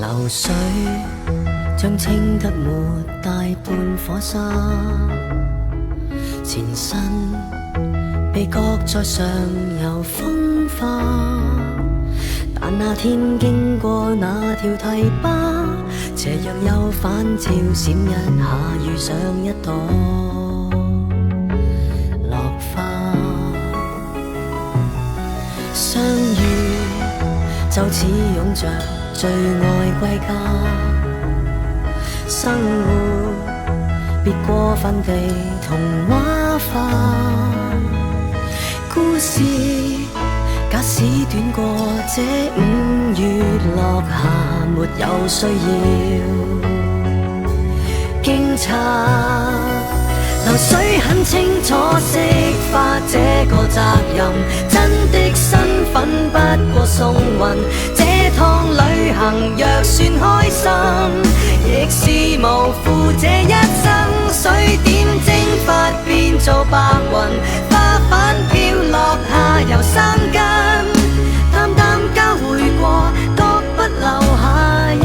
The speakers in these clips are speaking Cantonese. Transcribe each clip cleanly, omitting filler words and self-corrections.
流水將清得沒大半火沙，前身被擱在上游風化，但那天經過那條堤壩，斜陽又反照閃一下，遇上一朵落花，相遇就似擁着最愛歸家，生活別過分地童話化，故事假使短過這5月落霞，沒有需要驚詫。流水很清楚釋發這個責任，真的身份不過送運。這趟旅行若算開心，亦是無負這一生。水點蒸發變做白雲，花瓣飄落下游生根，淡淡交匯過，各不留下印。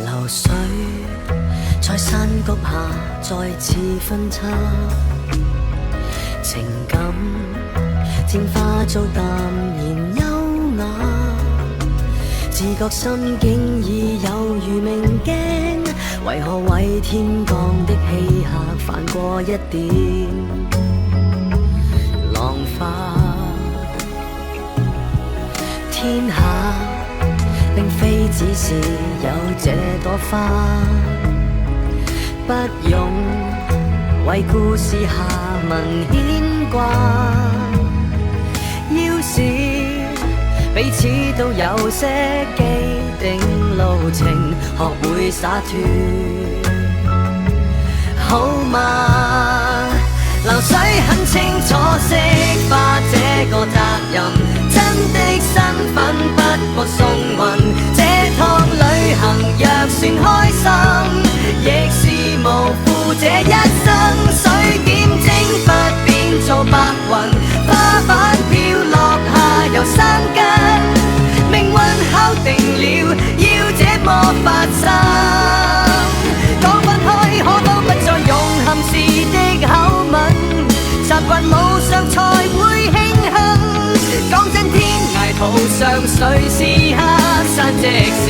流水在山谷下再次分叉，情感漸化做淡然優雅，自覺心境已有如明鏡，為何為天降的氣客泛過一點浪花？天下並非只是有這朵花，不用為故事下文牽掛。要是彼此都有些既定路程，學會灑脫，好嗎？流水很清楚釋發這個責任，真的身份不過送運。這趟旅行若算開心，亦是無負這一生。水點蒸發變做白雲，花瓣飄落下游生根，命運敲定了要這麼發生。講分開可都不再用含時的口吻，習慣無常才會慶幸。講真，天涯途上誰是黑山直視？